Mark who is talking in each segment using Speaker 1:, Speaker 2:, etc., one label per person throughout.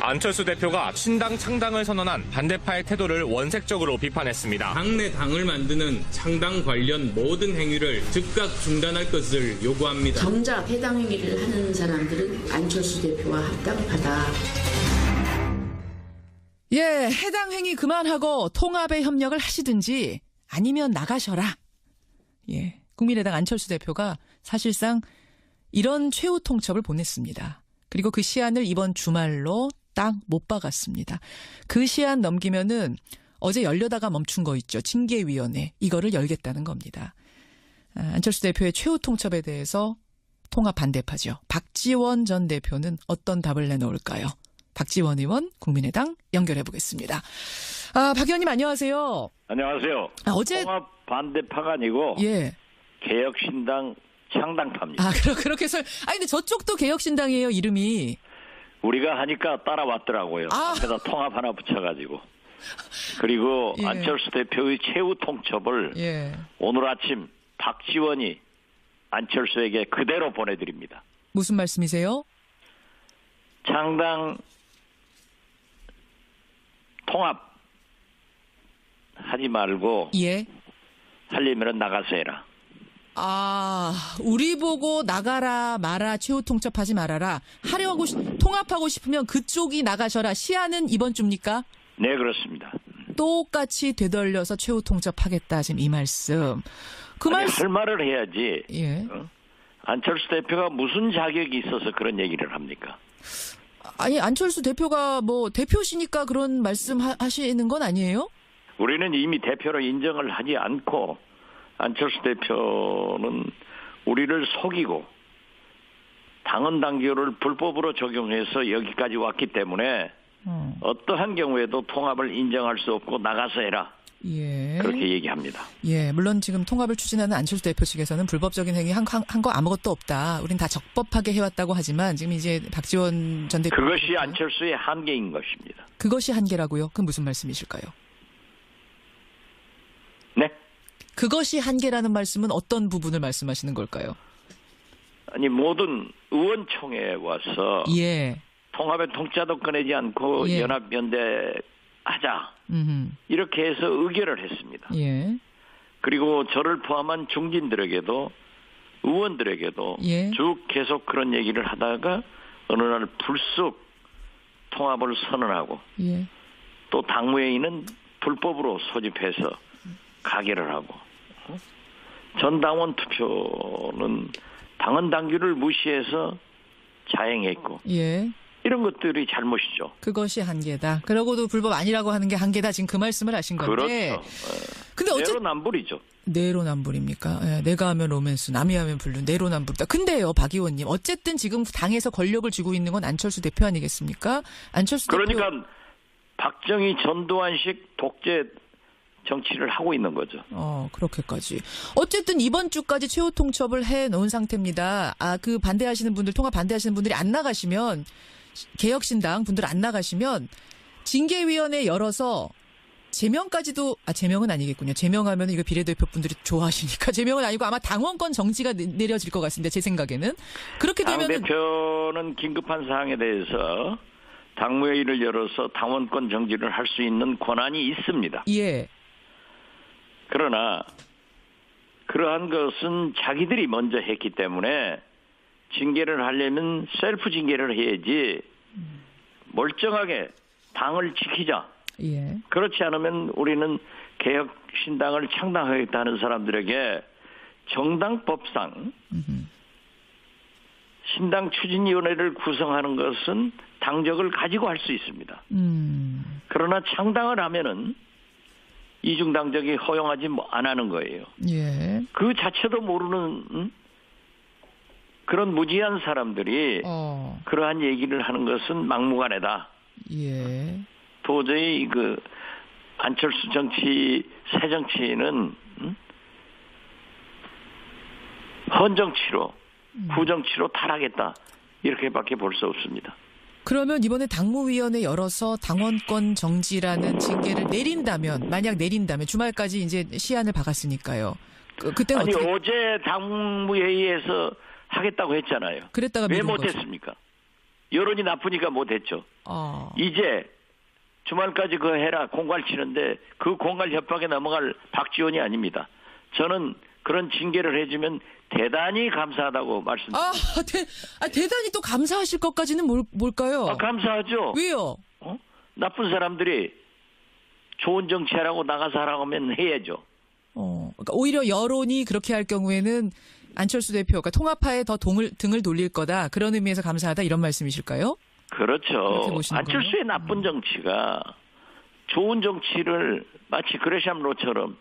Speaker 1: 안철수 대표가 신당 창당을 선언한 반대파의 태도를 원색적으로 비판했습니다.
Speaker 2: 당내 당을 만드는 창당 관련 모든 행위를 즉각 중단할 것을 요구합니다.
Speaker 3: 정작 해당 행위를 하는 사람들은 안철수 대표와 합당하다.
Speaker 4: 예, 해당 행위 그만하고 통합의 협력을 하시든지 아니면 나가셔라. 예, 국민의당 안철수 대표가 사실상 이런 최후 통첩을 보냈습니다. 그리고 그 시한을 이번 주말로 딱 못 박았습니다. 그 시한 넘기면은 어제 열려다가 멈춘 거 있죠. 징계위원회. 이거를 열겠다는 겁니다. 안철수 대표의 최후 통첩에 대해서 통합 반대파죠. 박지원 전 대표는 어떤 답을 내놓을까요? 박지원 의원 국민의당 연결해 보겠습니다. 박 의원님 안녕하세요.
Speaker 5: 안녕하세요.
Speaker 4: 어제
Speaker 5: 통합 반대파가 아니고
Speaker 4: 예.
Speaker 5: 개혁신당 창당파입니다.
Speaker 4: 그렇게 해서 근데 저쪽도 개혁신당이에요, 이름이.
Speaker 5: 우리가 하니까 따라왔더라고요. 앞에다 통합 하나 붙여가지고. 그리고
Speaker 4: 예.
Speaker 5: 안철수 대표의 최후 통첩을 오늘 아침 박지원이 안철수에게 그대로 보내드립니다.
Speaker 4: 무슨 말씀이세요?
Speaker 5: 창당 통합 하지 말고 하려면 나가서 해라.
Speaker 4: 우리 보고 나가라 마라 최후 통첩하지 말아라. 하려고 통합하고 싶으면 그쪽이 나가셔라. 시한은 이번 주입니까?
Speaker 5: 네, 그렇습니다.
Speaker 4: 똑같이 되돌려서 최후 통첩하겠다. 지금 이 말씀.
Speaker 5: 할 말을 해야지.
Speaker 4: 예.
Speaker 5: 안철수 대표가 무슨 자격이 있어서 그런 얘기를 합니까?
Speaker 4: 안철수 대표가 대표시니까 그런 말씀 하시는 건 아니에요?
Speaker 5: 우리는 이미 대표로 인정을 하지 않고 안철수 대표는 우리를 속이고 당헌 당규를 불법으로 적용해서 여기까지 왔기 때문에 어떠한 경우에도 통합을 인정할 수 없고 나가서 해라. 그렇게 얘기합니다.
Speaker 4: 물론 지금 통합을 추진하는 안철수 대표 측에서는 불법적인 행위 한 거 아무것도 없다. 우린 다 적법하게 해왔다고 하지만 지금 이제 박지원 전 대표
Speaker 5: 그것이 안철수의 한계인 것입니다.
Speaker 4: 그것이 한계라고요? 그건 무슨 말씀이실까요?
Speaker 5: 네?
Speaker 4: 그것이 한계라는 말씀은 어떤 부분을 말씀하시는 걸까요?
Speaker 5: 모든 의원총회에 와서 통합의 통짜도 꺼내지 않고 연합연대 하자. 이렇게 해서 의결을 했습니다. 그리고 저를 포함한 중진들에게도 의원들에게도 쭉 계속 그런 얘기를 하다가 어느 날 불쑥 통합을 선언하고 또 당무회의는 불법으로 소집해서 가결을 하고 전당원 투표는 당헌 당규를 무시해서 자행했고 이런 것들이 잘못이죠.
Speaker 4: 그것이 한계다. 그러고도 불법 아니라고 하는 게 한계다. 지금 그 말씀을 하신 건데.
Speaker 5: 그렇죠.
Speaker 4: 근데
Speaker 5: 내로남불이죠.
Speaker 4: 내로남불입니까? 내가 하면 로맨스, 남이 하면 불륜, 내로남불이다. 근데요, 박 의원님. 어쨌든 지금 당에서 권력을 쥐고 있는 건 안철수 대표 아니겠습니까?
Speaker 5: 그러니까 박정희 전두환식 독재 정치를 하고 있는 거죠.
Speaker 4: 그렇게까지. 어쨌든 이번 주까지 최후 통첩을 해 놓은 상태입니다. 그 반대하시는 분들, 통합 반대하시는 분들이 안 나가시면, 개혁신당 분들 안 나가시면 징계위원회 열어서 제명까지도, 제명은 아니겠군요. 제명하면 이거 비례대표 분들이 좋아하시니까 제명은 아니고 아마 당원권 정지가 내려질 것 같습니다. 제 생각에는. 그렇게 되면
Speaker 5: 당대표는 긴급한 사항에 대해서 당무회의를 열어서 당원권 정지를 할 수 있는 권한이 있습니다. 그러나 그러한 것은 자기들이 먼저 했기 때문에 징계를 하려면 셀프 징계를 해야지 멀쩡하게 당을 지키자. 그렇지 않으면 우리는 개혁신당을 창당하겠다는 사람들에게 정당법상 신당 추진위원회를 구성하는 것은 당적을 가지고 할 수 있습니다. 그러나 창당을 하면은 이중당적이 허용하지 안 하는 거예요. 그 자체도 모르는 그런 무지한 사람들이 그러한 얘기를 하는 것은 막무가내다. 도저히 안철수 정치, 새 정치는 헌정치로, 후정치로 탈하겠다. 이렇게밖에 볼 수 없습니다.
Speaker 4: 그러면 이번에 당무위원회 열어서 당원권 정지라는 징계를 만약 내린다면 주말까지 이제 시한을 박았으니까요. 그때는
Speaker 5: 어제 당무회의에서 하겠다고 했잖아요.
Speaker 4: 그랬다가
Speaker 5: 왜 못했습니까? 여론이 나쁘니까 못했죠. 이제 주말까지 그거 해라 공갈 치는데 그 공갈 협박에 넘어갈 박지원이 아닙니다. 저는 그런 징계를 해주면 대단히 감사하다고 말씀드립니다.
Speaker 4: 대단히 또 감사하실 것까지는 뭘까요?
Speaker 5: 감사하죠.
Speaker 4: 왜요?
Speaker 5: 나쁜 사람들이 좋은 정치하라고 나가서 하라고 하면 해야죠.
Speaker 4: 그러니까 오히려 여론이 그렇게 할 경우에는 안철수 대표가 통합파에 더 등을 돌릴 거다. 그런 의미에서 감사하다 이런 말씀이실까요?
Speaker 5: 그렇죠. 안철수의 나쁜 정치가 좋은 정치를 마치 그레샴 로처럼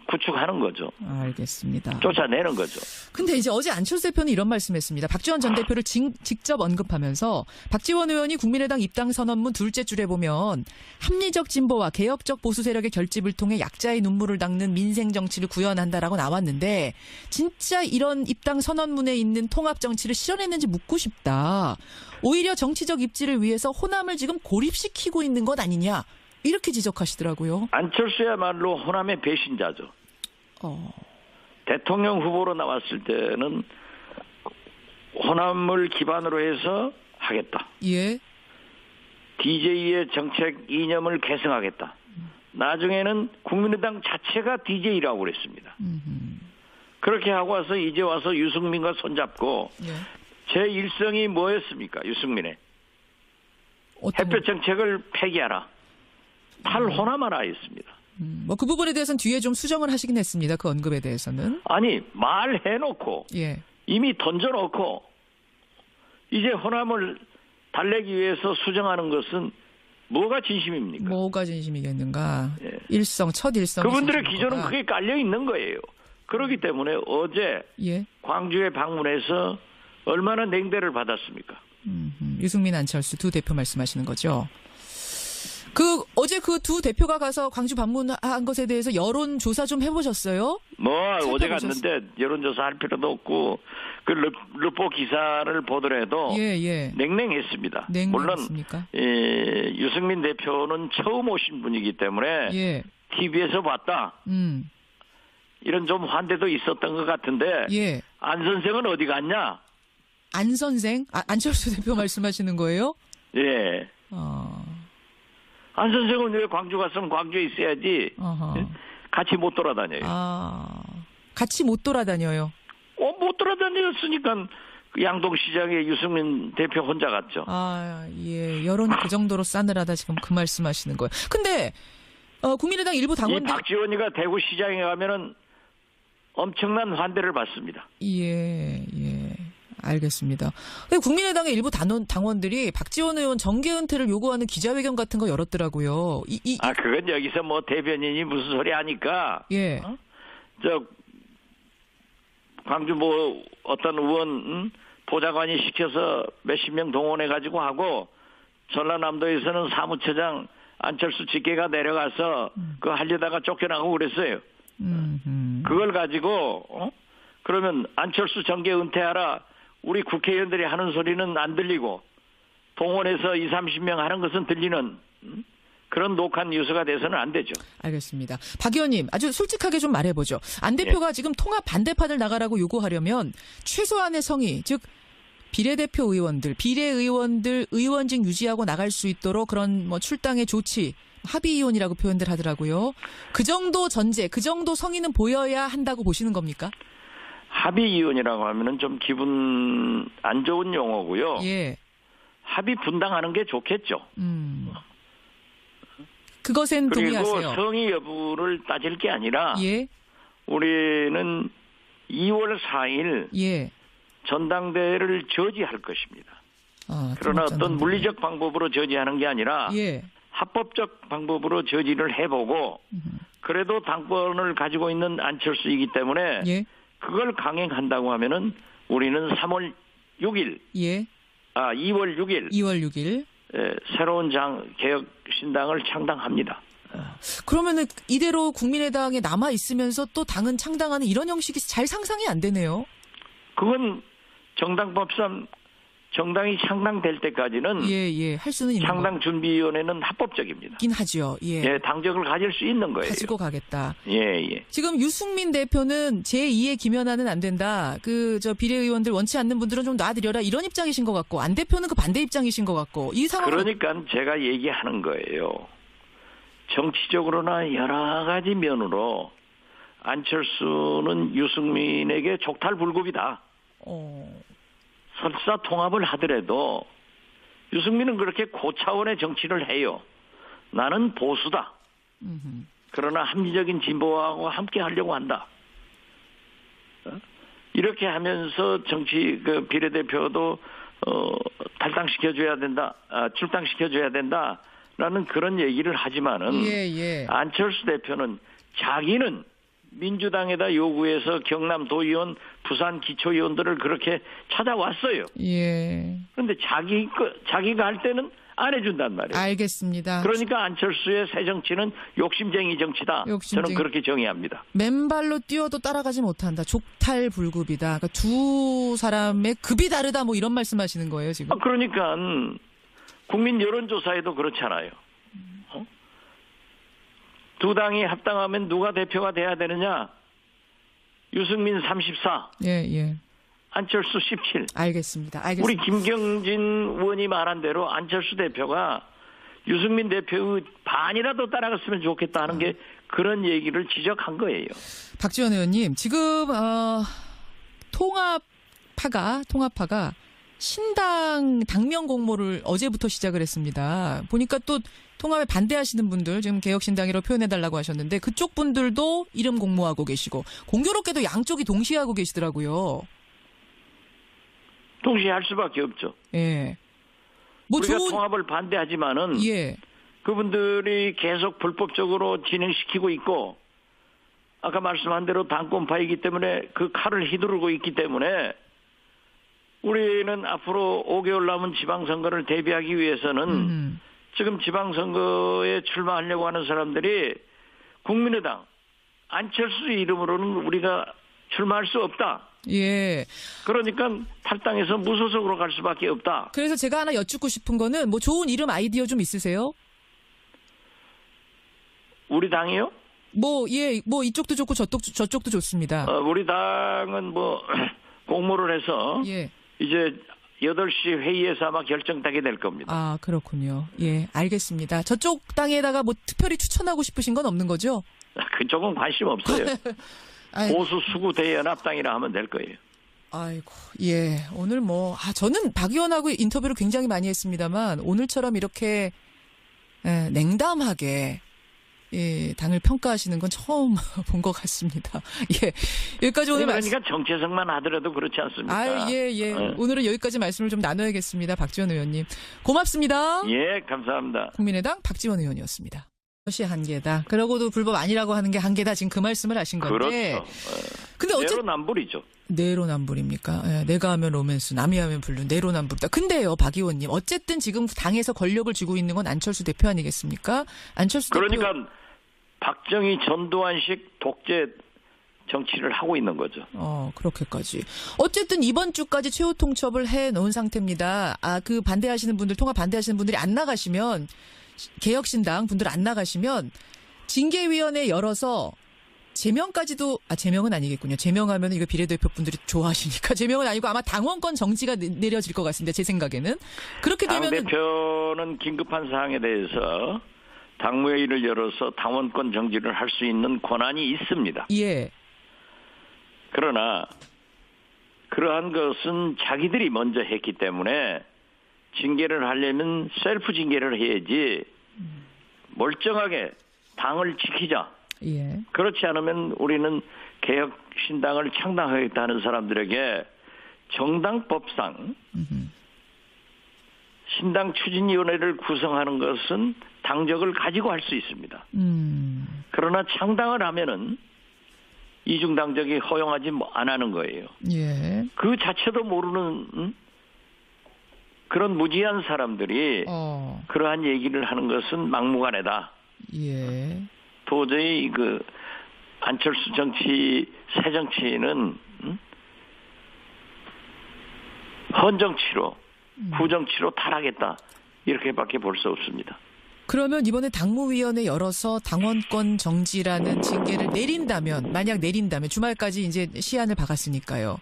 Speaker 5: 구축하는 거죠.
Speaker 4: 알겠습니다.
Speaker 5: 쫓아내는 거죠.
Speaker 4: 근데 이제 어제 안철수 대표는 이런 말씀했습니다. 박지원 전 대표를 직접 언급하면서 박지원 의원이 국민의당 입당 선언문 둘째 줄에 보면 합리적 진보와 개혁적 보수 세력의 결집을 통해 약자의 눈물을 닦는 민생 정치를 구현한다라고 나왔는데 진짜 이런 입당 선언문에 있는 통합 정치를 실현했는지 묻고 싶다. 오히려 정치적 입지를 위해서 호남을 지금 고립시키고 있는 것 아니냐. 이렇게 지적하시더라고요.
Speaker 5: 안철수야말로 호남의 배신자죠. 대통령 후보로 나왔을 때는 호남을 기반으로 해서 하겠다.
Speaker 4: 예.
Speaker 5: DJ의 정책 이념을 계승하겠다. 나중에는 국민의당 자체가 DJ라고 그랬습니다. 그렇게 하고 와서 이제 와서 유승민과 손잡고 제 일성이 뭐였습니까? 유승민의 햇볕 정책을 폐기하라. 탈호남하라 했습니다.
Speaker 4: 그 부분에 대해서는 뒤에 좀 수정을 하시긴 했습니다. 그 언급에 대해서는.
Speaker 5: 아니 말해놓고 이미 던져놓고 이제 호남을 달래기 위해서 수정하는 것은 뭐가 진심입니까?
Speaker 4: 뭐가 진심이겠는가. 첫 일성.
Speaker 5: 그분들의 기조는 그게 깔려 있는 거예요. 그렇기 때문에 어제 광주에 방문해서 얼마나 냉대를 받았습니까?
Speaker 4: 유승민, 안철수 두 대표 말씀하시는 거죠. 어제 그 두 대표가 가서 광주 방문한 것에 대해서 여론조사 좀 해보셨어요?
Speaker 5: 어제 갔는데 여론조사 할 필요도 없고, 그 르포 기사를 보더라도 냉랭했습니다. 물론, 유승민 대표는 처음 오신 분이기 때문에 TV에서 봤다. 이런 좀 환대도 있었던 것 같은데, 안 선생은 어디 갔냐?
Speaker 4: 안 선생? 안철수 대표 말씀하시는 거예요?
Speaker 5: 예. 안 선생은 왜 광주 갔으면 광주에 있어야지. 같이 못 돌아다녀요.
Speaker 4: 같이 못 돌아다녀요.
Speaker 5: 못 돌아다녔으니까 양동시장에 유승민 대표 혼자 갔죠.
Speaker 4: 여론이 그 정도로 싸늘하다 지금 그 말씀하시는 거예요. 근데 국민의당 일부 당원들
Speaker 5: 이 박지원이가 대구시장에 가면은 엄청난 환대를 받습니다.
Speaker 4: 알겠습니다. 근데 국민의당의 일부 당원들이 박지원 의원 정계 은퇴를 요구하는 기자회견 같은 거 열었더라고요.
Speaker 5: 그건 여기서 뭐 대변인이 무슨 소리 하니까. 광주 어떤 의원 보좌관이 시켜서 몇십 명 동원해가지고 하고, 전라남도에서는 사무처장 안철수 직계가 내려가서 그거 하려다가 쫓겨나고 그랬어요. 그걸 가지고 그러면 안철수 정계 은퇴하라. 우리 국회의원들이 하는 소리는 안 들리고 동원해서 20, 30명 하는 것은 들리는 그런 녹한 뉴스가 돼서는 안 되죠. 알겠습니다.
Speaker 4: 박 의원님, 아주 솔직하게 좀 말해보죠. 안 대표가 지금 통합 반대파를 나가라고 요구하려면 최소한의 성의, 즉 비례대표 의원들, 비례의원들 의원직 유지하고 나갈 수 있도록 그런 출당의 조치, 합의의원이라고 표현들 하더라고요. 그 정도 전제, 그 정도 성의는 보여야 한다고 보시는 겁니까?
Speaker 5: 합의위원이라고 하면은 좀 기분 안 좋은 용어고요. 합의 분당하는 게 좋겠죠.
Speaker 4: 그것엔 동의하세요.
Speaker 5: 그리고 성의 여부를 따질 게 아니라 우리는 2월 4일 전당대회를 저지할 것입니다. 그러나 어떤 물리적 방법으로 저지하는 게 아니라 합법적 방법으로 저지를 해보고 그래도 당권을 가지고 있는 안철수이기 때문에 그걸 강행한다고 하면은 우리는 3월 6일, 2월 6일, 새로운 개혁신당을 창당합니다.
Speaker 4: 그러면은 이대로 국민의당에 남아 있으면서 또 당은 창당하는 이런 형식이 잘 상상이 안 되네요.
Speaker 5: 그건 정당법상 정당이 창당될 때까지는
Speaker 4: 예. 할 수는 있는
Speaker 5: 창당 준비위원회는 합법적입니다.
Speaker 4: 거긴 하죠. 예.
Speaker 5: 예, 당적을 가질 수 있는 거예요.
Speaker 4: 가지고 가겠다.
Speaker 5: 예.
Speaker 4: 지금 유승민 대표는 제2의 김연아는 안 된다. 비례의원들 원치 않는 분들은 좀 놔드려라. 이런 입장이신 것 같고, 안 대표는 그 반대 입장이신 것 같고, 이 상황.
Speaker 5: 그러니까 제가 얘기하는 거예요. 정치적으로나 여러 가지 면으로 안철수는 유승민에게 족탈불급이다. 설사 통합을 하더라도 유승민은 그렇게 고차원의 정치를 해요. 나는 보수다. 그러나 합리적인 진보하고 함께 하려고 한다. 이렇게 하면서 정치 비례대표도 탈당시켜줘야 된다. 출당시켜줘야 된다라는 그런 얘기를 하지만은
Speaker 4: 예.
Speaker 5: 안철수 대표는 자기는 민주당에다 요구해서 경남 도의원, 부산 기초의원들을 그렇게 찾아왔어요.
Speaker 4: 예.
Speaker 5: 그런데 자기가 할 때는 안 해준단 말이에요.
Speaker 4: 알겠습니다.
Speaker 5: 그러니까 안철수의 새 정치는 욕심쟁이 정치다. 저는 그렇게 정의합니다.
Speaker 4: 맨발로 뛰어도 따라가지 못한다. 족탈불급이다. 그러니까 두 사람의 급이 다르다. 뭐 이런 말씀하시는 거예요 지금.
Speaker 5: 그러니까 국민 여론조사에도 그렇잖아요. 두 당이 합당하면 누가 대표가 돼야 되느냐? 유승민 34.
Speaker 4: 예.
Speaker 5: 안철수 17.
Speaker 4: 알겠습니다.
Speaker 5: 우리 김경진 의원이 말한 대로 안철수 대표가 유승민 대표의 반이라도 따라갔으면 좋겠다 하는 게 그런 얘기를 지적한 거예요.
Speaker 4: 박지원 의원님, 지금 통합파가 신당 당명 공모를 어제부터 시작을 했습니다. 보니까 또 통합에 반대하시는 분들, 지금 개혁신당이라고 표현해달라고 하셨는데 그쪽 분들도 이름 공모하고 계시고 공교롭게도 양쪽이 동시에 하고 계시더라고요.
Speaker 5: 동시에 할 수밖에 없죠.
Speaker 4: 예.
Speaker 5: 우리가 통합을 반대하지만은 그분들이 계속 불법적으로 진행시키고 있고 아까 말씀한 대로 당권파이기 때문에 그 칼을 휘두르고 있기 때문에 우리는 앞으로 5개월 남은 지방선거를 대비하기 위해서는 지금 지방선거에 출마하려고 하는 사람들이 국민의당 안철수 이름으로는 우리가 출마할 수 없다.
Speaker 4: 예.
Speaker 5: 그러니까 탈당해서 무소속으로 갈 수밖에 없다.
Speaker 4: 그래서 제가 하나 여쭙고 싶은 거는 뭐 좋은 이름 아이디어 좀 있으세요?
Speaker 5: 우리 당이요?
Speaker 4: 뭐 이쪽도 좋고 저쪽도 좋습니다.
Speaker 5: 우리 당은 공모를 해서 이제 8시 회의에서 아마 결정되게 될 겁니다.
Speaker 4: 아, 그렇군요. 예, 알겠습니다. 저쪽 당에다가 뭐 특별히 추천하고 싶으신 건 없는 거죠?
Speaker 5: 그쪽은 관심 없어요. 보수 수구 대연합당이라 하면 될 거예요.
Speaker 4: 아이고, 예. 오늘 저는 박 의원하고 인터뷰를 굉장히 많이 했습니다만 오늘처럼 이렇게 냉담하게 당을 평가하시는 건 처음 본 것 같습니다. 예. 여기까지 오늘
Speaker 5: 그러니까 정체성만 하더라도 그렇지 않습니까?
Speaker 4: 예. 오늘은 여기까지 말씀을 좀 나눠야겠습니다. 박지원 의원님. 고맙습니다.
Speaker 5: 예, 감사합니다.
Speaker 4: 국민의당 박지원 의원이었습니다. 것이 한계다. 그러고도 불법 아니라고 하는 게 한계다. 지금 그 말씀을 하신 건데.
Speaker 5: 그렇죠.
Speaker 4: 근데
Speaker 5: 내로남불이죠.
Speaker 4: 내로남불입니까? 예, 내가 하면 로맨스, 남이 하면 블루, 내로남불이다. 근데요, 박 의원님. 어쨌든 지금 당에서 권력을 쥐고 있는 건 안철수 대표 아니겠습니까? 안철수
Speaker 5: 그러니까
Speaker 4: 대표.
Speaker 5: 박정희 전두환식 독재 정치를 하고 있는 거죠.
Speaker 4: 그렇게까지. 어쨌든 이번 주까지 최후 통첩을 해 놓은 상태입니다. 그 반대하시는 분들, 통합 반대하시는 분들이 안 나가시면, 개혁신당 분들 안 나가시면 징계위원회 열어서 제명까지도 제명은 아니겠군요. 제명하면 이거 비례대표 분들이 좋아하시니까 제명은 아니고 아마 당원권 정지가 내려질 것 같습니다. 제 생각에는. 그렇게 되면
Speaker 5: 당대표는 긴급한 사항에 대해서 당무회의를 열어서 당원권 정지를 할 수 있는 권한이 있습니다.
Speaker 4: 예.
Speaker 5: 그러나 그러한 것은 자기들이 먼저 했기 때문에 징계를 하려면 셀프 징계를 해야지 멀쩡하게 당을 지키자.
Speaker 4: 예.
Speaker 5: 그렇지 않으면 우리는 개혁신당을 창당하겠다는 사람들에게 정당법상 신당 추진위원회를 구성하는 것은 당적을 가지고 할 수 있습니다. 그러나 창당을 하면은 이중당적이 허용하지 안 하는 거예요.
Speaker 4: 예.
Speaker 5: 그 자체도 모르는 그런 무지한 사람들이 그러한 얘기를 하는 것은 막무가내다.
Speaker 4: 예.
Speaker 5: 도저히 안철수 정치, 새 정치는 헌정치로 후정치로 탈하겠다. 이렇게밖에 볼 수 없습니다.
Speaker 4: 그러면 이번에 당무위원회 열어서 당원권 정지라는 징계를 내린다면, 만약 내린다면 주말까지 이제 시한을 박았으니까요.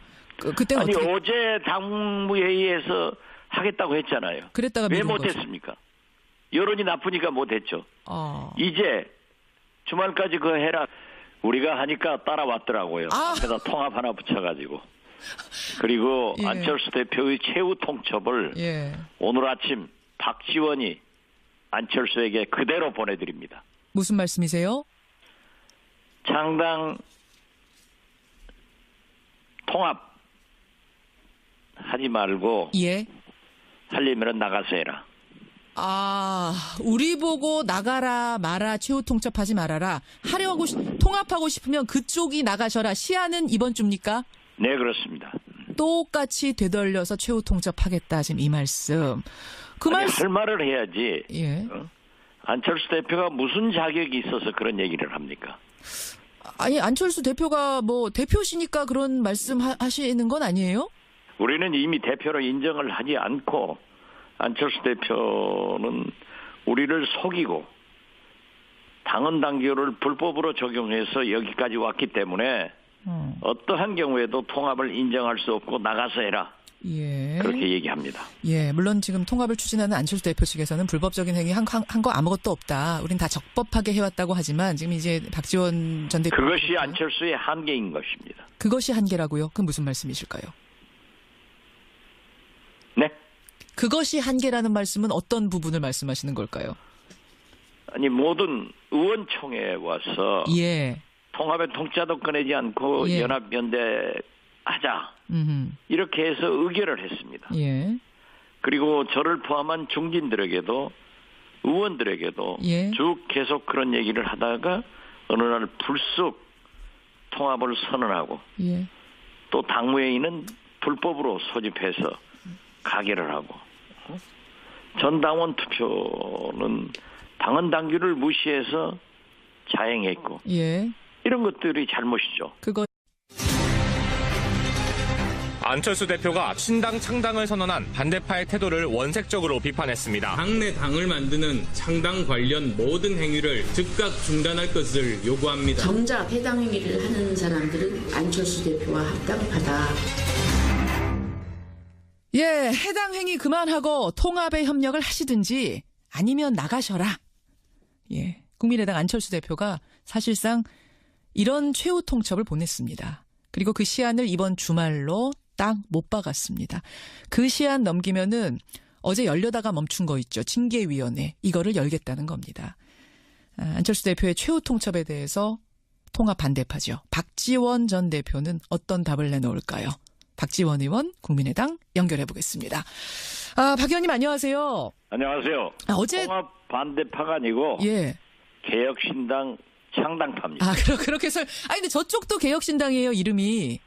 Speaker 4: 그때는
Speaker 5: 아니
Speaker 4: 어떻게?
Speaker 5: 어제 당무회의에서 하겠다고 했잖아요.
Speaker 4: 그랬다가
Speaker 5: 왜
Speaker 4: 미룬 거죠.
Speaker 5: 못했습니까? 여론이 나쁘니까 못했죠. 이제 주말까지 그거 해라. 우리가 하니까 따라왔더라고요. 앞에다 통합 하나 붙여가지고. 그리고
Speaker 4: 예.
Speaker 5: 안철수 대표의 최후 통첩을
Speaker 4: 예.
Speaker 5: 오늘 아침 박지원이 안철수에게 그대로 보내드립니다.
Speaker 4: 무슨 말씀이세요?
Speaker 5: 창당 통합 하지 말고
Speaker 4: 예.
Speaker 5: 하려면 나가서 해라.
Speaker 4: 우리 보고 나가라 마라 최후 통첩하지 말아라. 통합하고 싶으면 그쪽이 나가셔라. 시한은 이번 주입니까?
Speaker 5: 네, 그렇습니다.
Speaker 4: 똑같이 되돌려서 최후 통첩하겠다. 지금 이 말씀.
Speaker 5: 할 말을 해야지.
Speaker 4: 예.
Speaker 5: 안철수 대표가 무슨 자격이 있어서 그런 얘기를 합니까?
Speaker 4: 아니 안철수 대표가 뭐 대표시니까 그런 말씀 하시는 건 아니에요?
Speaker 5: 우리는 이미 대표로 인정을 하지 않고 안철수 대표는 우리를 속이고 당헌 당규를 불법으로 적용해서 여기까지 왔기 때문에 어떠한 경우에도 통합을 인정할 수 없고 나가서 해라.
Speaker 4: 예.
Speaker 5: 그렇게 얘기합니다.
Speaker 4: 예, 물론 지금 통합을 추진하는 안철수 대표 측에서는 불법적인 행위 한 거 아무것도 없다. 우린 다 적법하게 해왔다고 하지만 지금 이제 박지원 전 대표
Speaker 5: 그것이 안철수의 한계인 것입니다.
Speaker 4: 그것이 한계라고요? 그건 무슨 말씀이실까요?
Speaker 5: 네?
Speaker 4: 그것이 한계라는 말씀은 어떤 부분을 말씀하시는 걸까요?
Speaker 5: 아니 모든 의원총회에 와서
Speaker 4: 예.
Speaker 5: 통합의 통짜도 꺼내지 않고
Speaker 4: 예.
Speaker 5: 연합연대 하자. 이렇게 해서 의결을 했습니다.
Speaker 4: 예.
Speaker 5: 그리고 저를 포함한 중진들에게도 의원들에게도
Speaker 4: 예.
Speaker 5: 쭉 계속 그런 얘기를 하다가 어느 날 불쑥 통합을 선언하고
Speaker 4: 예.
Speaker 5: 또 당무회의는 불법으로 소집해서 가결을 하고 전당원 투표는 당헌 당규를 무시해서 자행했고
Speaker 4: 예.
Speaker 5: 이런 것들이 잘못이죠.
Speaker 4: 그거
Speaker 1: 안철수 대표가 신당 창당을 선언한 반대파의 태도를 원색적으로 비판했습니다.
Speaker 2: 당내 당을 만드는 창당 관련 모든 행위를 즉각 중단할 것을 요구합니다.
Speaker 3: 정작 해당 행위를 하는 사람들은 안철수 대표와 합당하다.
Speaker 4: 예, 해당 행위 그만하고 통합에 협력을 하시든지 아니면 나가셔라. 예, 국민의당 안철수 대표가 사실상 이런 최후 통첩을 보냈습니다. 그리고 그 시한을 이번 주말로 딱 못 박았습니다. 그 시한 넘기면은 어제 열려다가 멈춘 거 있죠. 징계위원회. 이거를 열겠다는 겁니다. 안철수 대표의 최후 통첩에 대해서 통합 반대파죠. 박지원 전 대표는 어떤 답을 내놓을까요? 박지원 의원 국민의당 연결해 보겠습니다. 박 의원님 안녕하세요.
Speaker 5: 안녕하세요.
Speaker 4: 어제
Speaker 5: 통합 반대파가 아니고
Speaker 4: 예.
Speaker 5: 개혁신당 창당파입니다.
Speaker 4: 그렇게 해서 근데 저쪽도 개혁신당이에요, 이름이.